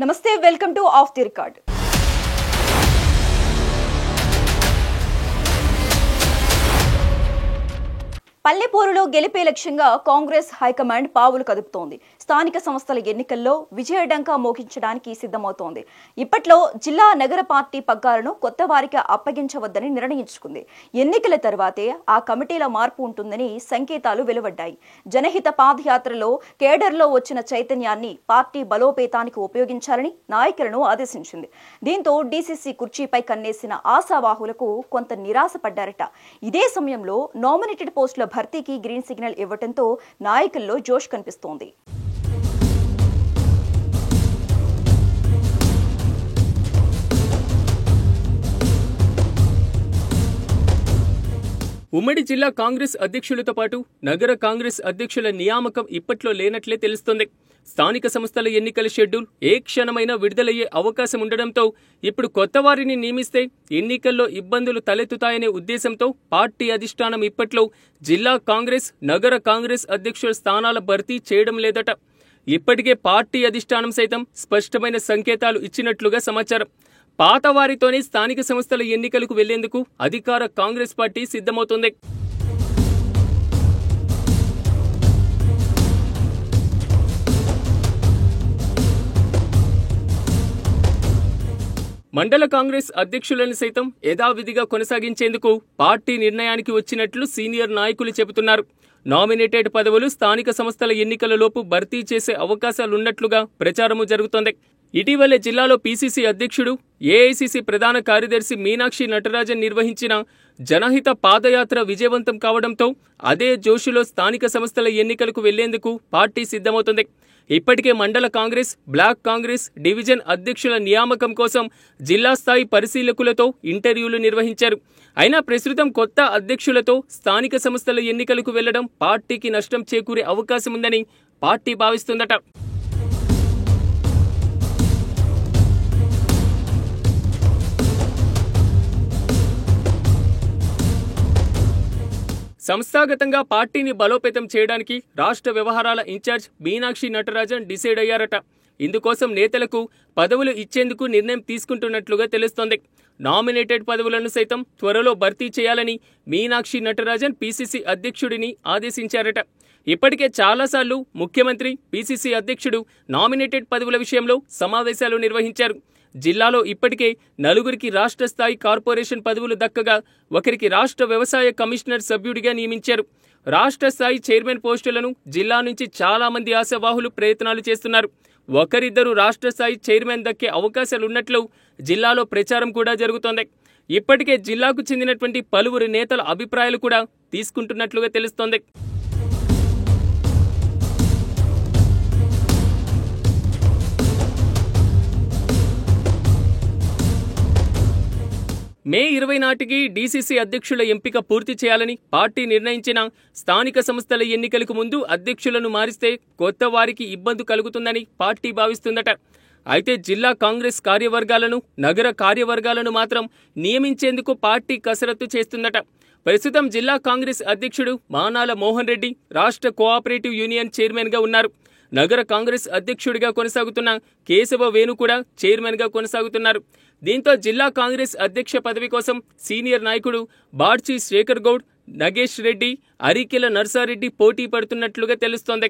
నమస్తే, welcome to off the record. పల్లెపూరులో గెలిపే లక్ష్యంగా కాంగ్రెస్ హైకమాండ్ పావులు కదుపుతోంది. స్థానిక సంస్థల ఎన్నికల్లో విజయడంకా మోగించడానికి సిద్ధమవుతోంది. ఇప్పట్లో జిల్లా నగర పార్టీ పగ్గాలను కొత్త వారికి అప్పగించవద్దని నిర్ణయించుకుంది. ఎన్నికల తర్వాతే ఆ కమిటీల మార్పు ఉంటుందని సంకేతాలు వెలువడ్డాయి. జనహిత పాదయాత్రలో కేడర్లో వచ్చిన చైతన్యాన్ని పార్టీ బలోపేతానికి ఉపయోగించాలని నాయకులను ఆదేశించింది. దీంతో డీసీసీ కుర్చీపై కన్నేసిన ఆశావాహులకు కొంత నిరాశ పడ్డారట. ఇదే సమయంలో నామినేటెడ్ పోస్టుల భర్తీకి గ్రీన్ సిగ్నల్ ఇవ్వడంతో నాయకుల్లో జోష్ కనిపిస్తోంది. ఉమ్మడి జిల్లా కాంగ్రెస్ అధ్యక్షులతో పాటు నగర కాంగ్రెస్ అధ్యక్షుల నియామకం ఇప్పట్లో లేనట్లే తెలుస్తోంది. స్థానిక సంస్థల ఎన్నికల షెడ్యూల్ ఏ క్షణమైనా విడుదలయ్యే అవకాశం ఉండడంతో ఇప్పుడు కొత్త వారిని నియమిస్తే ఎన్నికల్లో ఇబ్బందులు తలెత్తుతాయనే ఉద్దేశంతో పార్టీ అధిష్టానం ఇప్పట్లో జిల్లా కాంగ్రెస్, నగర కాంగ్రెస్ అధ్యక్షుల స్థానాల భర్తీ చేయడం లేదట. ఇప్పటికే పార్టీ అధిష్టానం సైతం స్పష్టమైన సంకేతాలు ఇచ్చినట్లుగా సమాచారం. పాత వారితోనే స్థానిక సంస్థల ఎన్నికలకు వెళ్లేందుకు అధికార కాంగ్రెస్ పార్టీ సిద్ధమవుతోంది. మండల కాంగ్రెస్ అధ్యక్షులను సైతం యథావిధిగా కొనసాగించేందుకు పార్టీ నిర్ణయానికి వచ్చినట్లు సీనియర్ నాయకులు చెబుతున్నారు. నామినేటెడ్ పదవులు స్థానిక సంస్థల ఎన్నికలలోపు భర్తీ చేసే అవకాశాలున్నట్లుగా ప్రచారము జరుగుతోంది. ఇటీవలే జిల్లాలో పీసీసీ అధ్యక్షుడు, ఏఐసీసీ ప్రధాన కార్యదర్శి మీనాక్షి నటరాజన్ నిర్వహించిన జనహిత పాదయాత్ర విజయవంతం కావడంతో అదే జోషులో స్థానిక సంస్థల ఎన్నికలకు వెళ్లేందుకు పార్టీ సిద్ధమవుతుంది. ఇప్పటికే మండల కాంగ్రెస్, బ్లాక్ కాంగ్రెస్, డివిజన్ అధ్యక్షుల నియామకం కోసం జిల్లా స్థాయి పరిశీలకులతో ఇంటర్వ్యూలు నిర్వహించారు. అయినా ప్రస్తుతం కొత్త అధ్యక్షులతో స్థానిక సంస్థల ఎన్నికలకు వెళ్లడం పార్టీకి నష్టం చేకూరే అవకాశముందని పార్టీ భావిస్తుందట. సంస్థాగతంగా పార్టీని బలోపేతం చేయడానికి రాష్ట్ర వ్యవహారాల ఇన్ఛార్జ్ మీనాక్షి నటరాజన్ డిసైడ్ అయ్యారట. ఇందుకోసం నేతలకు పదవులు ఇచ్చేందుకు నిర్ణయం తీసుకుంటున్నట్లుగా తెలుస్తోంది. నామినేటెడ్ పదవులను సైతం త్వరలో భర్తీ చేయాలని మీనాక్షి నటరాజన్ పీసీసీ అధ్యక్షుడిని ఆదేశించారట. ఇప్పటికే చాలాసార్లు ముఖ్యమంత్రి, పీసీసీ అధ్యక్షుడు నామినేటెడ్ పదవుల విషయంలో సమావేశాలు నిర్వహించారు. జిల్లాలో ఇప్పటికే 4గురికి రాష్ట్ర స్థాయి కార్పొరేషన్ పదవులు దక్కగా ఒకరికి రాష్ట్ర వ్యవసాయ కమిషనర్ సభ్యుడిగా నియమించారు. రాష్ట్ర స్థాయి చైర్మన్ పోస్టులను జిల్లా నుంచి చాలా మంది ఆశావాహులు ప్రయత్నాలు చేస్తున్నారు. ఒకరిద్దరు రాష్ట్ర స్థాయి చైర్మన్ దక్కే అవకాశాలున్నట్లు జిల్లాలో ప్రచారం కూడా జరుగుతోంది. ఇప్పటికే జిల్లాకు చెందినటువంటి పలువురు నేతల అభిప్రాయాలు కూడా తీసుకుంటున్నట్లుగా తెలుస్తోంది. మే 20 నాటికి డీసీసీ అధ్యక్షుల ఎంపిక పూర్తి చేయాలని పార్టీ నిర్ణయించిన స్థానిక సంస్థల ఎన్నికలకు ముందు అధ్యక్షులను మారిస్తే కొత్త వారికి ఇబ్బంది కలుగుతుందని పార్టీ భావిస్తుందట. అయితే జిల్లా కాంగ్రెస్ కార్యవర్గాలను, నగర కార్యవర్గాలను మాత్రం నియమించేందుకు పార్టీ కసరత్తు చేస్తుందట. ప్రస్తుతం జిల్లా కాంగ్రెస్ అధ్యక్షుడు మానాల మోహన్ రెడ్డి రాష్ట్ర కోఆపరేటివ్ యూనియన్ చైర్మన్గా ఉన్నారు. నగర కాంగ్రెస్ అధ్యక్షుడిగా కొనసాగుతున్న కేశవ వేణు కూడా చైర్మన్గా కొనసాగుతున్నారు. దీంతో జిల్లా కాంగ్రెస్ అధ్యక్ష పదవి కోసం సీనియర్ నాయకుడు బాడ్చి శేఖర్ గౌడ్, నగేష్ రెడ్డి, అరికెల నర్సారెడ్డి పోటీ పడుతున్నట్లుగా తెలుస్తోంది.